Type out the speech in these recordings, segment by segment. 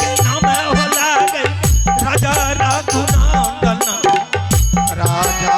के नाम हो लागे राजा रघुनंदन राजा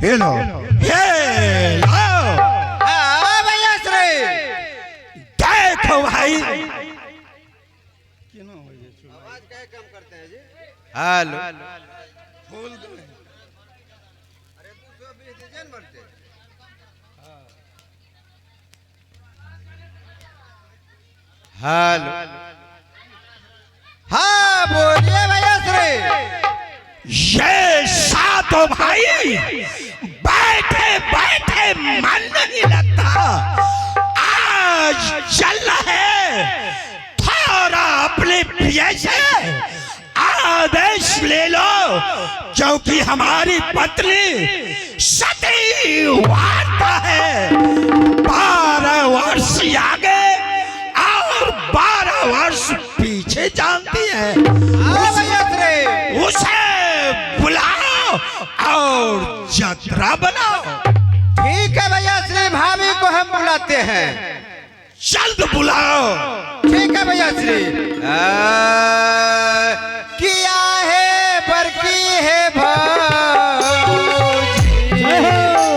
हेलो हेलो भैया श्री देखो भाई आवाज क्या कम करते हैं जी हेलो फूल दो अरे 220 डिजाइन बनते हेलो हाँ बोलिए भैया श्री ये सातों भाई बैठे बैठे मन नहीं लगता आज चल रहे थोड़ा अपने प्रिय से आदेश ले लो क्योंकि हमारी पत्नी सती वार्ता है 12 वर्ष आगे और 12 वर्ष पीछे जानती है उसे बुलाओ और यात्रा बनाओ। ठीक है भैया श्री भाभी को हम बुलाते हैं जल्द बुलाओ। ठीक है भैया श्री किया है बरकी है भौजी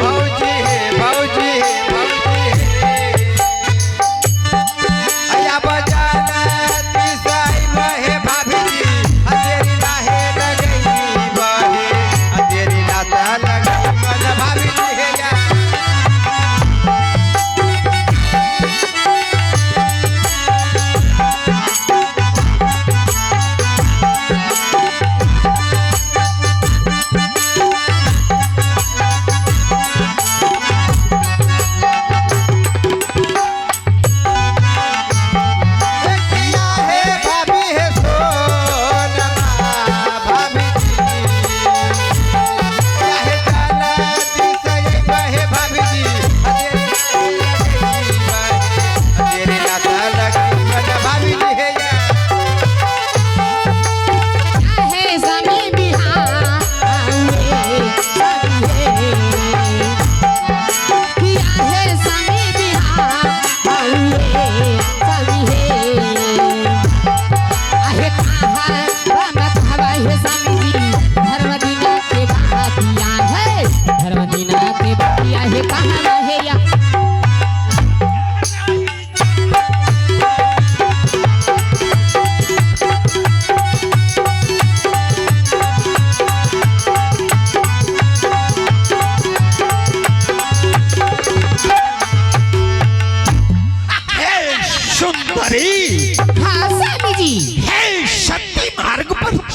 भौजी है भौजी है भौजी है अया बजाना तीसाई महे भाभी जी तेरी नाहे लगई बाहे तेरी नाता लगई मन भाभी जी है या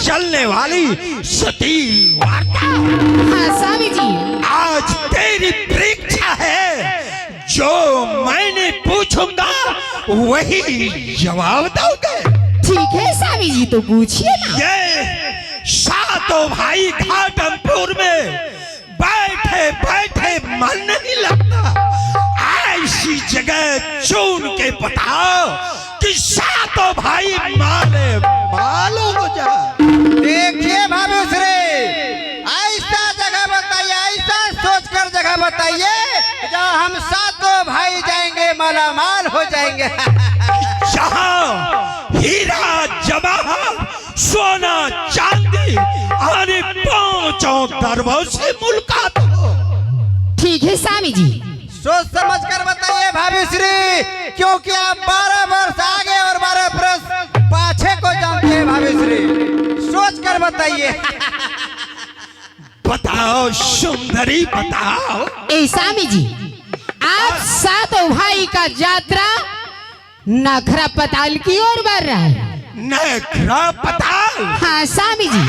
चलने वाली सती वार्ता। हाँ स्वामी जी, आज तेरी परीक्षा है, जो मैंने पूछूंगा वही जवाब दोगे। ठीक है स्वामी जी, तो पूछिए ना। ये सातों भाई घाटमपुर में बैठे बैठे मन नहीं लगता, ऐसी जगह चुन के बताओ कि सातों भाई हम सातों भाई जाएंगे, मालामाल हो जाएंगे। जहाँ हीरा जवाहर सोना चांदी आने पांचों दरबों से मुलाकात हो। ठीक है स्वामी जी। सोच समझ कर बताइए भाभी श्री, क्योंकि आप 12 वर्ष आगे और 12 वर्ष पाछे को जानते हैं भाभी श्री। सोच कर बताइए। बताओ सुंदरी बताओ। ए स्वामी जी, आप सातों भाई का यात्रा नखरा पताल की ओर बढ़ रहा है। नखरा पताल? हाँ स्वामी जी।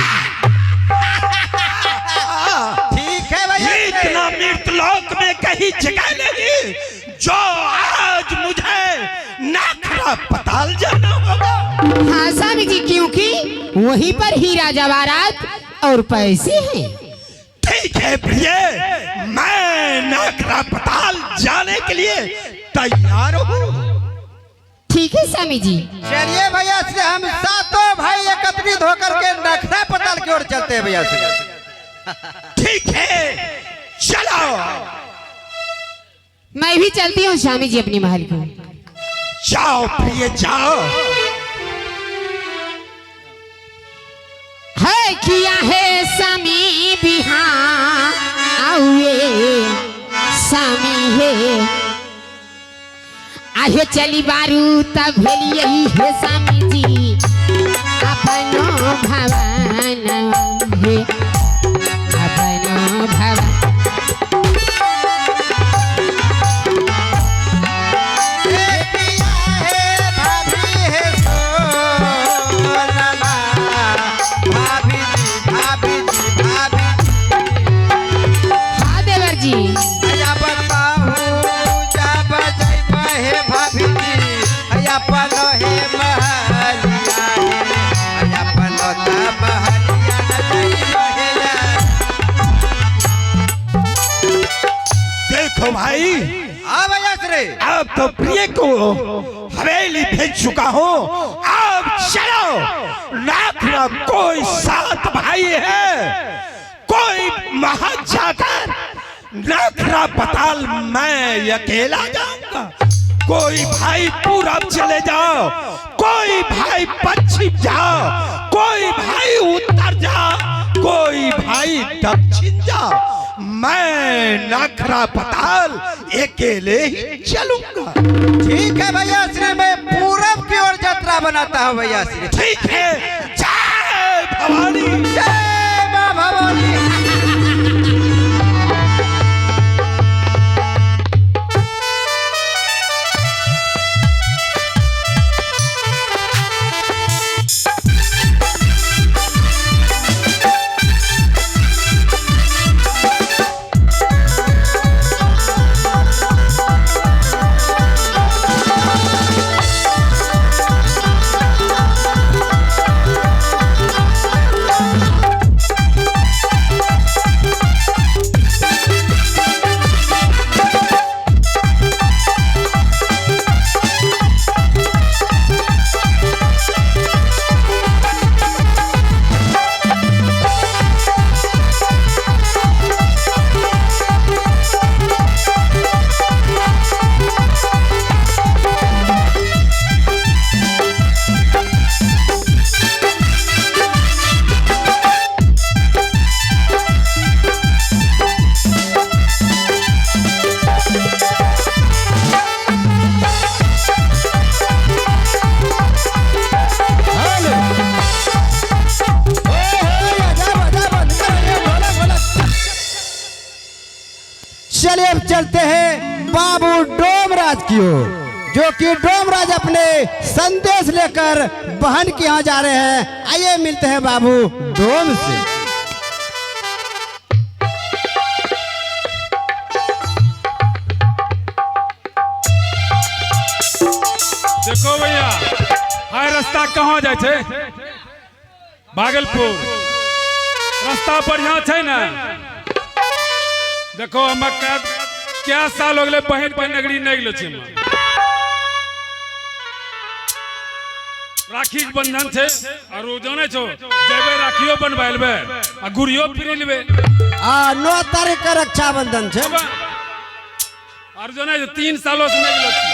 ठीक है भैया। इतना मृतलोक में कहीं जगह नहीं जो आज मुझे नखरा पताल जाना होगा। हाँ स्वामी जी, क्योंकि वहीं पर हीरा जवाहरात और पैसे हैं। ठीक है प्रिय, मैं नखरा पताल जाने के लिए तैयार हूँ। ठीक है स्वामी जी। चलिए भैया से हम सातों भाई एकत्रित होकर के नखरा पताल की ओर चलते हैं भैया से। ठीक है चलो। मैं भी चलती हूँ स्वामी जी अपनी महल को। जाओ प्रिय जाओ। है किया है स्वामी बिहार आउए स्वामी है आहे चली बारू तब भेली यही है स्वामी जी अपनो भवन है अपनो भवन। देखो भाई, अब तो प्रिय को हवेली भेज चुका हूँ। अब चलो नखरा कोई 7 भाई है, कोई महल जाकर नखरा पताल मैं अकेला जाऊंगा। कोई भाई पूरब चले जाओ, कोई भाई पश्चिम जाओ, कोई भाई उत्तर जाओ, कोई भाई दक्षिण जाओ। मैं नखरा पताल अकेले ही चलूंगा। ठीक है भैया श्री, मैं पूरब की ओर यात्रा बनाता हूँ भैया श्री। ठीक है। जय भवानी। जय माँ भवानी। चलिए अब चलते हैं बाबू डोमराज की ओर, जो कि डोमराज अपने संदेश लेकर बहन के यहाँ जा रहे हैं। आइए मिलते हैं बाबू डोम से। देखो भैया, हाय रास्ता कहाँ जाए छे? भागलपुर रास्ता बढ़िया छे ना। देखो हम क्या साल हो गए बहन पर नगरी नहीं गेलो छे। राखी के बंधन छे और वो जाने छो जेबे राखियो बनवाइलबे आ गुड़ियो फिर लेबे। 9 तारीख का रक्षाबंधन छे। अर्जुन है 3 सालों से नहीं लगी।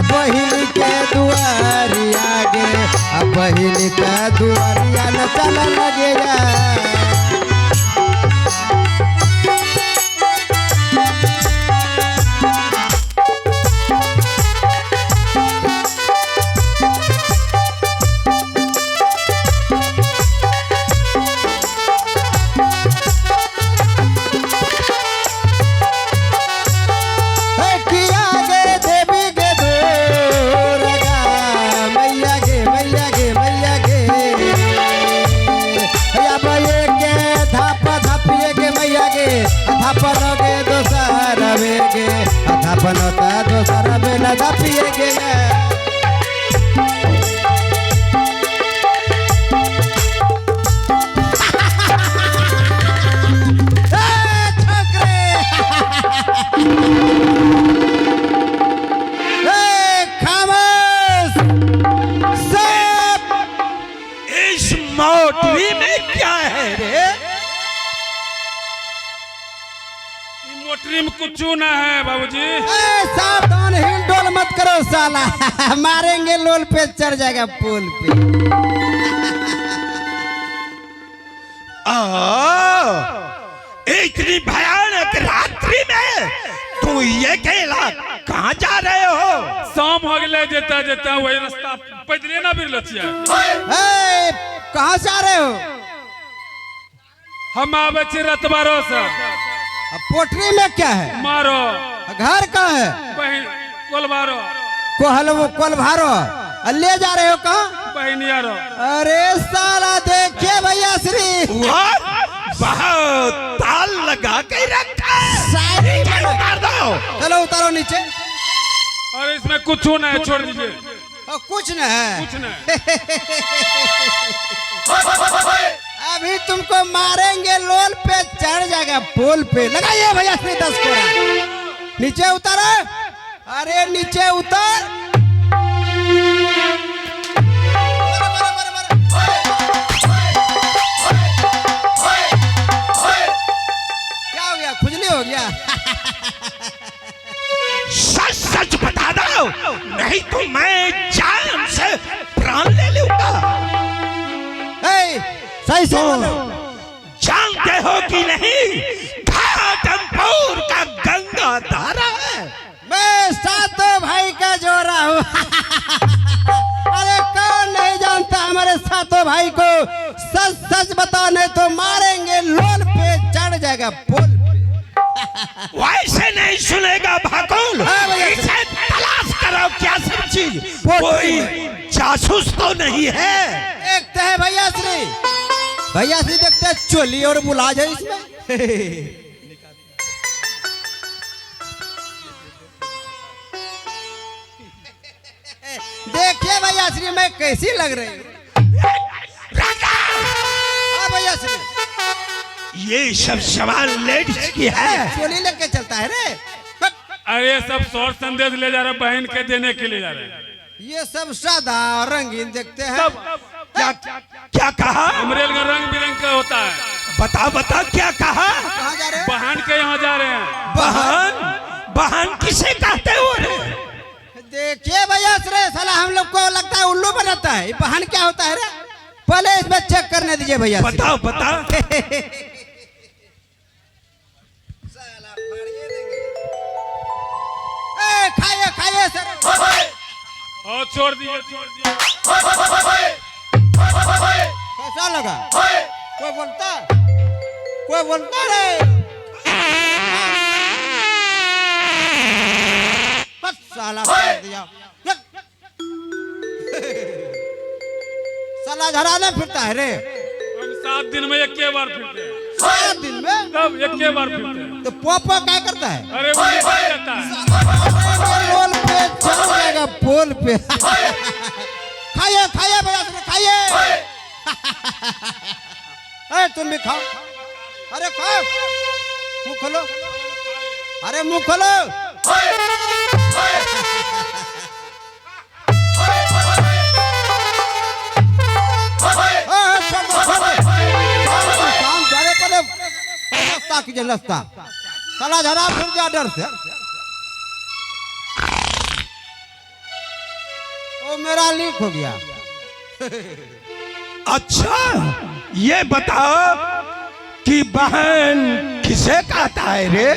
बहिनी के दुआरिया गे, बहिनी के दुआरिया न चल लगे बनता दोसरा बेला पिए गे इस मोटरी में क्या है रे? मोटरी में कुछ ना है बाबूजी। सावधान, हिल डोल मत करो साला, मारेंगे लोल पे चढ़ जाएगा पुल पे। इतनी भयानक रात्रि में तू ये अकेला कहाँ जा रहे हो? शाम हो गए जेता जेता वही रास्ता पैदले ना फिर लचिया। कहाँ से आ रहे हो? हम आवे छी रतबारो से। पोटरी में क्या है? मारो। घर कहाँ है? बहन कोलभारो। कोलभारो ले जा रहे हो कहाँ? बहनियारो। अरे साला देखिए भैया श्री बहुत ताल लगा के रखा है। उतार दो। चलो उतारो नीचे। और इसमें कुछ ना है, छोड़ दीजिए। कुछ न है, कुछ ना। अभी तुमको मारेंगे, लोल पे चढ़ जाएगा पुल पे। लगाइए भैया श्री 10 कोड़ा। नीचे उतारो। अरे नीचे उतर। क्या हो गया? खुजली हो गया? सच सच बता दो, नहीं तो मैं जान से प्राण ले लूंगा। सही से जानते हो कि नहीं, घाटमपुर का गंगा धारा है। मैं सातों भाई का जोड़ा हूँ। अरे कौन नहीं जानता हमारे सातों भाई को? सच सच बताओ, नहीं तो मारेंगे, लोल पे चढ़ जाएगा पुल पे। वैसे नहीं सुनेगा भाकुल। इसे तलाश करो, क्या सब चीज, कोई जासूस तो नहीं है। एक तो है भैया श्री देखते हैं चोली और मुलाज है इसमें। देखिए भैया श्री मैं कैसी लग रही हूँ। भैया श्री ये सब सवाल लेडीज की है। चोली लेके चलता है रे। अरे सब शॉर्ट संदेश ले जा रहे, बहन के देने के लिए जा रहे। ये सब सादा रंगीन देखते हैं। क्या क्या कहा? अमरेल का रंग बिरंग का होता है। बता बता क्या कहा? कहाँ जा रहे हैं? बहन के यहाँ जा रहे हैं। बहन? बहन किसे कहते हो रे? देखिए भैया श्री साला हम लोग को लगता है उल्लू बनाता है। बहन क्या होता है रे? पहले इसमें चेक करने दीजिए भैया। बताओ बता। खाइए खाइए सर। और छोड़ दिए। कैसा लगा? कोई बोलता रे? बस साला मार दिया। साला झराने फिरता है रे। हम 7 दिन में एक के बार फिरते हैं। 7 दिन में? तब एक के बार फिरते हैं। तो पोपो क्या करता है? अरे वो नहीं करता है। पोल पे चढ़ जाएगा पोल पे। खाइए खाइए भैया खाइए। तुम भी खाओ। अरे खाओ, मुंह खोलो। अरे मुंह खोलो। रास्ता कीजिए, रास्ता साला झरा फिर जा डर से। ओ मेरा लीक हो गया। अच्छा ये बताओ कि बहन किसे कहता है रे?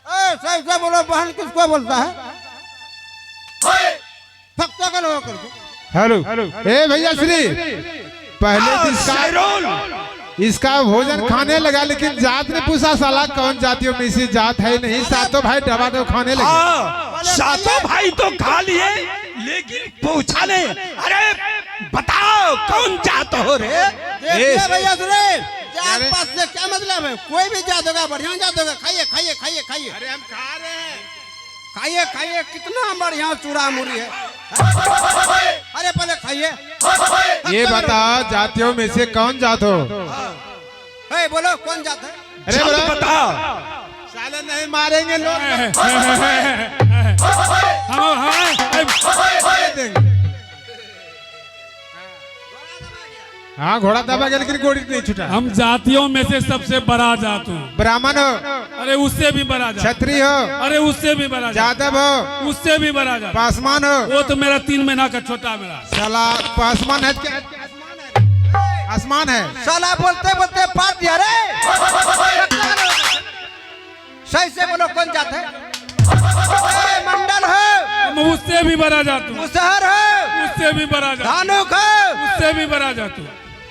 सही से बोलो, बहन किसको बोलता है? फक्का कर लो करके। हेलो, ए भैया श्री, पहले इसका भोजन खाने लगा, लेकिन जात ने पूछा साला कौन जातियों में से जात है नहीं, सातों भाई दबा दो खाने लगे। सातों भाई तो खा लिए, लेकिन पूछा नहीं। अरे बताओ कौन जात हो रे? देखिए भैया सुने, जात पात से क्या मतलब है? कोई भी जात होगा, बढ़िया जात होगा। खाइए खाइए खाइए खाइए। अरे हम खा रहे हैं। खाइए खाइए, कितना बढ़िया चूड़ा मुड़ी है। अरे पहले खाइए। ये बताओ जातियों में से कौन जात हो? बोलो कौन जात है? अरे चल बोलो। बता। साले नहीं मारेंगे लोग। हाँ घोड़ा दबा गया, लेकिन गोड़ी नहीं छूटा। हम जातियों में से सबसे बड़ा जात हूँ। ब्राह्मण हो? अरे उससे भी बड़ा जात। क्षत्रिय हो? अरे उससे भी बड़ा जात। यादव हो? उससे भी बड़ा जात। पासवान हो? वो तो मेरा 3 महीना का छोटा मेरा। साला पासवान है क्या? आसमान है। साला बोलते बोलते पाट दिया रे। सही से बोलो कौन जात है? मंडल है? मैं उससे भी बड़ा जात हूँ। मुसहर है? उससे भी बड़ा जात। धानुक है? उससे भी बड़ा जात हूँ।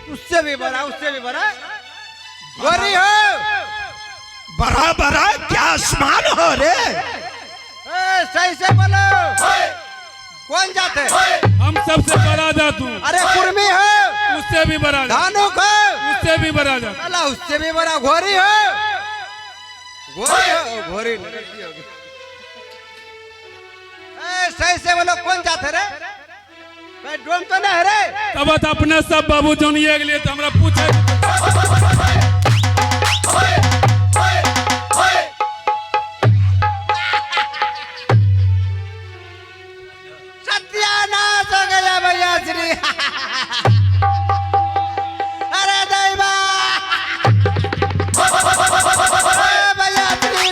उससे भी बड़ा, उससे भी बड़ा। गोरी हो? बड़ा बड़ा क्या आसमान हो रे? सही से बोलो कौन जात है? हम सबसे बड़ा जात हूँ। अरे कुर्मी हो? उससे भी बड़ा जात। धानुक हो? उससे भी बड़ा जात। साला उससे भी बड़ा। घोरी हो? घोरी हो? घोरी सही से बोलो कौन जात है रे? डोम तो नहीं है रे? तब अपने सब बाबू जानिए के लिए तो हमरा पूछे। सत्यानाश हो गया भैया श्री। अरे दैवा भैया श्री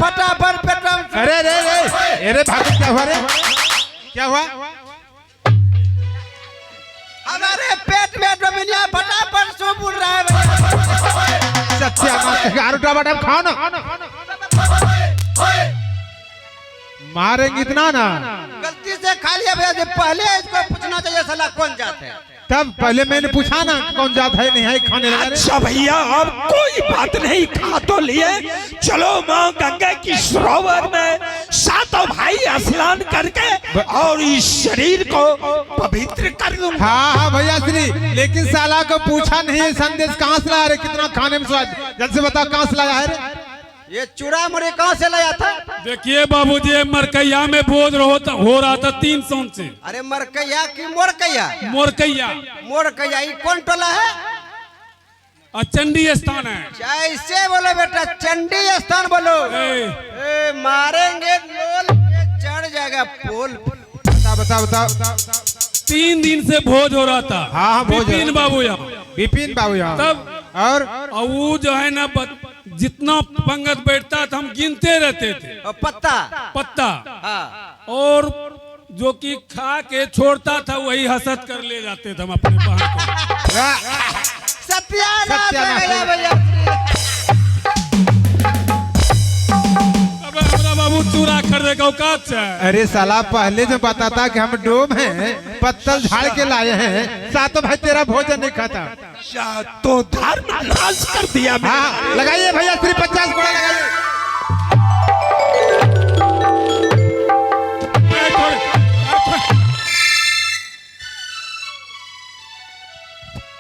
फटाफट पेट्रोल। अरे रे रे, अरे भाभी क्या हुआ रे? क्या हुआ? हमारे पेट में डोमिनिया फटाफट सो बुल रहा है भैया। सत्यानाश। आरोटा बाटा खाओ ना। मारेंगे इतना ना। गलती से खा लिया भैया जी। पहले इसको पूछना चाहिए साला कौन जात है। तब पहले मैंने पूछा ना कौन जात है, नहीं है, खाने लगा रे। अच्छा भैया अब कोई बात नहीं, खा तो लिए। चलो माँ गंगा की सरोवर में सातों भाई स्नान करके और इस शरीर को पवित्र कर दूंगा। हाँ भैया श्री, लेकिन साला को पूछा नहीं संदेश कहाँ से लाया रे? कितना खाने में स्वाद? जल्द से बताओ कहाँ से लाया है रे? ये चूड़ा मुड़ी कहाँ से लाया था? देखिए बाबूजी, मरकैया में बोझ हो रहा था 300 से। अरे मरकैया की मोरकैया? मोरकैया। मोरकैया ये कौन टोला है? चंडी स्थान है। ऐसे बोलो बेटा, चंडी स्थान बोलो। मारेंगे लोल पे चढ़ जाएगा पोल। बताओ बताओ बताओ। 3 दिन से भोज हो रहा था। हाँ भोज। विपिन बाबू यहाँ। विपिन बाबू यहाँ। तब और वो जो है ना, जितना पंगत बैठता था हम गिनते रहते थे। पत्ता। हाँ। और जो कि खा के छोड़ता था वही हसत कर ले जाते थे हम अपने बहन को। सत्यानाश भैया। अब हमारा बाबू चूरा खरीदे का औकात है। अरे साला पहले जो बताता कि हम डोम हैं, पत्तल झाड़ के लाए हैं, सातों भाई तेरा भोजन नहीं खाता। तो धर्म नाश कर दिया। हाँ लगाइए भैया श्री 50 घोड़ा लगाइए।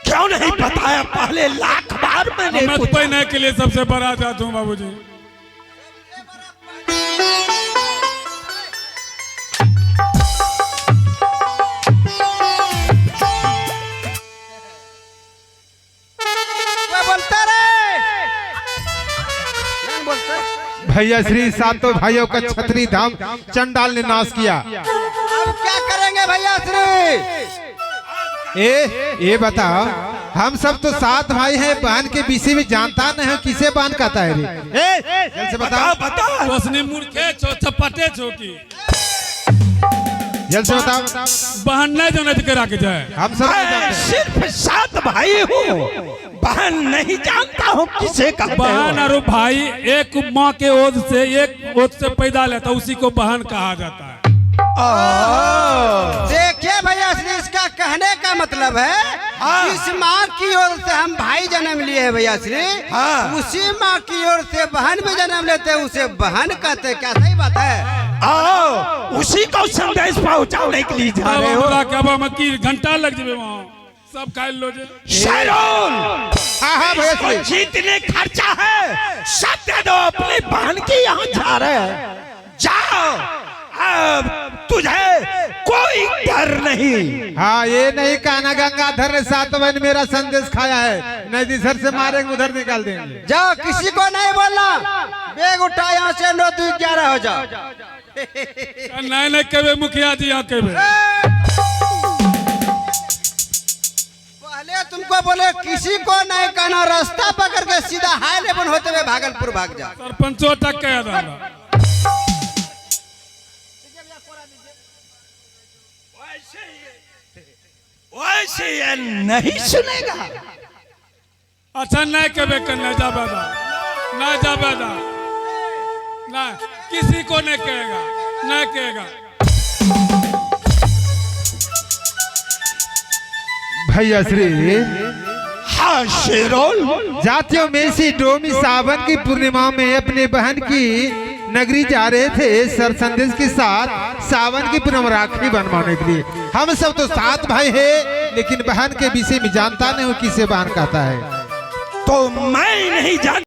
क्यों नहीं बताया पहले? लाख बार मैंने मत पहने के लिए सबसे बड़ा जात हूँ बाबूजी। भैया श्री सातों भाइयों का छतरी धाम चंडाल ने नाश किया। अब क्या करेंगे भैया श्री? ये बताओ, हम सब तो 7 भाई हैं, बहन के विषय में जानता नहीं है, किसे बहन कहता है रे? जल्द से बताओ। बताओ उसने मूर्खे छो चपटे छो की जल्द से बताओ। बहन नहीं जाने करा के जाए। हम सब नहीं मैं जानते। सिर्फ 7 भाई हूँ, बहन नहीं जानता हूँ किसे कहते बहन हो। और भाई एक माँ के ओद से एक ओद से पैदा लेता, उसी को बहन कहा जाता है। देखिए भैया श्री, इसका कहने का मतलब है हाँ। जिस माँ की ओर से हम भाई जन्म लिए हैं भैया श्री, हाँ। उसी माँ की ओर से बहन भी जन्म लेते हैं, उसे बहन कहते हैं। क्या सही बात है? आओ, उसी को संदेश पहुंचाने के लिए जा रहे हो। क्या में की घंटा लग जाए वहाँ सब खाए लो जे। शेरोल, हाँ भैया श्री। जितने खर्चा है सब दे दो, अपनी बहन की यहाँ जा रहे हैं। जाओ, अब तुझे कोई डर नहीं। हाँ, ये नहीं कहना गंगाधर ने 7 बहन मेरा संदेश खाया है, नहीं इधर से मारेंगे उधर निकाल देंगे। जाओ, किसी को नहीं बोलना। बैग उठा यहाँ से, 9 2 11 हो जाओ। नहीं कहे मुखिया जी यहाँ कहे। पहले तुमको बोले किसी को नहीं कहना, रास्ता पकड़ के सीधा हाई लेवन होते हुए भागलपुर भाग जाओ। सरपंचों तक कह रहा वैसे ये नहीं सुनेगा। अच्छा नहीं कहे करना जा बेदा, ना जा बेदा, ना किसी को नहीं कहेगा, नहीं कहेगा। भैया श्री, हाँ शेरोल, जातियों में से डोमी सावन की पूर्णिमा में अपने बहन की नगरी जा रहे थे सर संदेश के साथ सावन की पूर्णिमा राखी बनवाने के लिए। हम सब तो 7 भाई हैं, लेकिन बहन के विषय में जानता नहीं हूँ किसे बहन कहता है। तो मैं नहीं जानता।